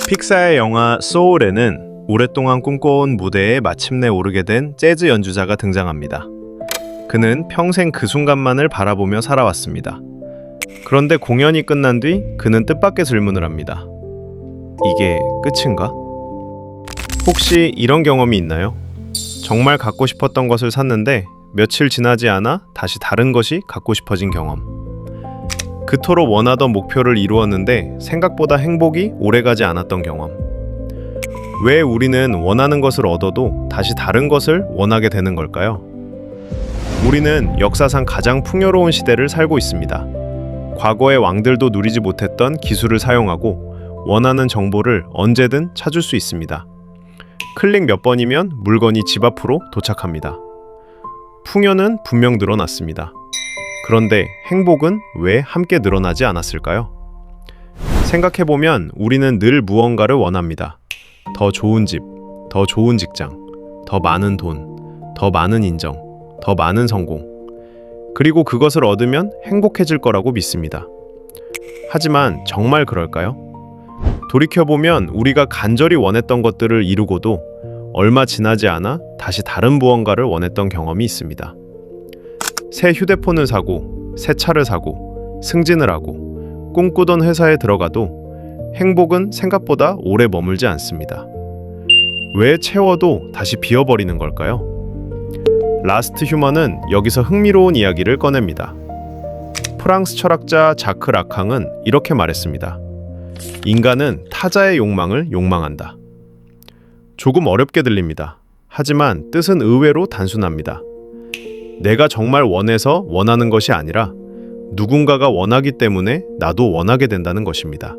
픽사의 영화 소울에는 오랫동안 꿈꿔온 무대에 마침내 오르게 된 재즈 연주자가 등장합니다. 그는 평생 그 순간만을 바라보며 살아왔습니다. 그런데 공연이 끝난 뒤 그는 뜻밖의 질문을 합니다. 이게 끝인가? 혹시 이런 경험이 있나요? 정말 갖고 싶었던 것을 샀는데 며칠 지나지 않아 다시 다른 것이 갖고 싶어진 경험. 그토록 원하던 목표를 이루었는데 생각보다 행복이 오래가지 않았던 경험. 왜 우리는 원하는 것을 얻어도 다시 다른 것을 원하게 되는 걸까요? 우리는 역사상 가장 풍요로운 시대를 살고 있습니다. 과거의 왕들도 누리지 못했던 기술을 사용하고 원하는 정보를 언제든 찾을 수 있습니다. 클릭 몇 번이면 물건이 집 앞으로 도착합니다. 풍요는 분명 늘어났습니다. 그런데 행복은 왜 함께 늘어나지 않았을까요? 생각해보면 우리는 늘 무언가를 원합니다. 더 좋은 집, 더 좋은 직장, 더 많은 돈, 더 많은 인정, 더 많은 성공. 그리고 그것을 얻으면 행복해질 거라고 믿습니다. 하지만 정말 그럴까요? 돌이켜보면 우리가 간절히 원했던 것들을 이루고도 얼마 지나지 않아 다시 다른 무언가를 원했던 경험이 있습니다. 새 휴대폰을 사고, 새 차를 사고, 승진을 하고, 꿈꾸던 회사에 들어가도 행복은 생각보다 오래 머물지 않습니다. 왜 채워도 다시 비어버리는 걸까요? 라스트 휴먼은 여기서 흥미로운 이야기를 꺼냅니다. 프랑스 철학자 자크 라캉은 이렇게 말했습니다. 인간은 타자의 욕망을 욕망한다. 조금 어렵게 들립니다. 하지만 뜻은 의외로 단순합니다. 내가 정말 원해서 원하는 것이 아니라 누군가가 원하기 때문에 나도 원하게 된다는 것입니다.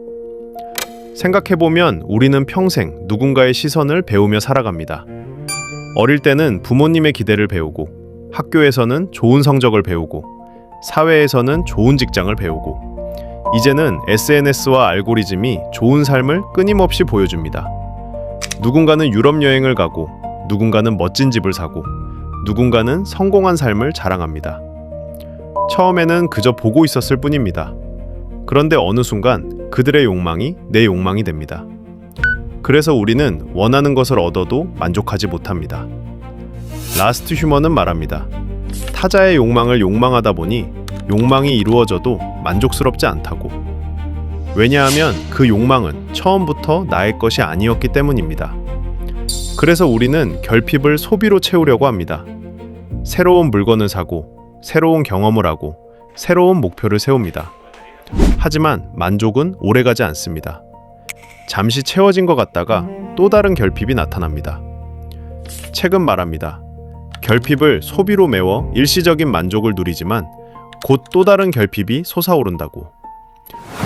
생각해보면 우리는 평생 누군가의 시선을 배우며 살아갑니다. 어릴 때는 부모님의 기대를 배우고, 학교에서는 좋은 성적을 배우고, 사회에서는 좋은 직장을 배우고, 이제는 SNS와 알고리즘이 좋은 삶을 끊임없이 보여줍니다. 누군가는 유럽 여행을 가고, 누군가는 멋진 집을 사고, 누군가는 성공한 삶을 자랑합니다. 처음에는 그저 보고 있었을 뿐입니다. 그런데 어느 순간 그들의 욕망이 내 욕망이 됩니다. 그래서 우리는 원하는 것을 얻어도 만족하지 못합니다. 라스트 휴먼은 말합니다. 타자의 욕망을 욕망하다 보니 욕망이 이루어져도 만족스럽지 않다고. 왜냐하면 그 욕망은 처음부터 나의 것이 아니었기 때문입니다. 그래서 우리는 결핍을 소비로 채우려고 합니다. 새로운 물건을 사고, 새로운 경험을 하고, 새로운 목표를 세웁니다. 하지만 만족은 오래가지 않습니다. 잠시 채워진 것 같다가 또 다른 결핍이 나타납니다. 책은 말합니다. 결핍을 소비로 메워 일시적인 만족을 누리지만 곧 또 다른 결핍이 솟아오른다고.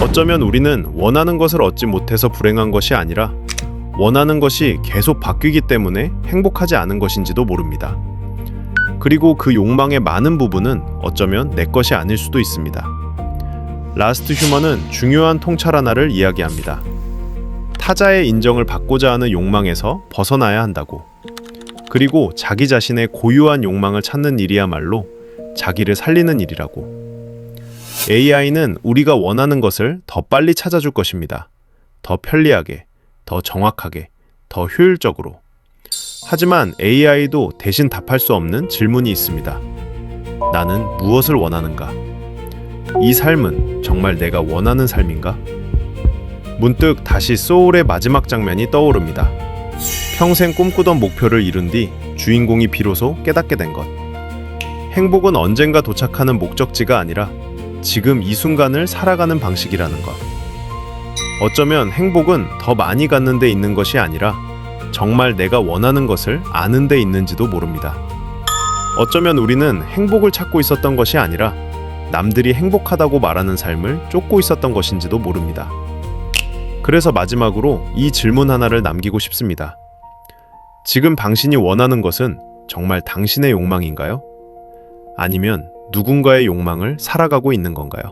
어쩌면 우리는 원하는 것을 얻지 못해서 불행한 것이 아니라 원하는 것이 계속 바뀌기 때문에 행복하지 않은 것인지도 모릅니다. 그리고 그 욕망의 많은 부분은 어쩌면 내 것이 아닐 수도 있습니다. 라스트 휴먼은 중요한 통찰 하나를 이야기합니다. 타자의 인정을 받고자 하는 욕망에서 벗어나야 한다고. 그리고 자기 자신의 고유한 욕망을 찾는 일이야말로 자기를 살리는 일이라고. AI는 우리가 원하는 것을 더 빨리 찾아줄 것입니다. 더 편리하게, 더 정확하게, 더 효율적으로. 하지만 AI도 대신 답할 수 없는 질문이 있습니다. 나는 무엇을 원하는가? 이 삶은 정말 내가 원하는 삶인가? 문득 다시 소울의 마지막 장면이 떠오릅니다. 평생 꿈꾸던 목표를 이룬 뒤 주인공이 비로소 깨닫게 된 것. 행복은 언젠가 도착하는 목적지가 아니라 지금 이 순간을 살아가는 방식이라는 것. 어쩌면 행복은 더 많이 갖는 데 있는 것이 아니라 정말 내가 원하는 것을 아는 데 있는지도 모릅니다. 어쩌면 우리는 행복을 찾고 있었던 것이 아니라 남들이 행복하다고 말하는 삶을 쫓고 있었던 것인지도 모릅니다. 그래서 마지막으로 이 질문 하나를 남기고 싶습니다. 지금 당신이 원하는 것은 정말 당신의 욕망인가요? 아니면 누군가의 욕망을 살아가고 있는 건가요?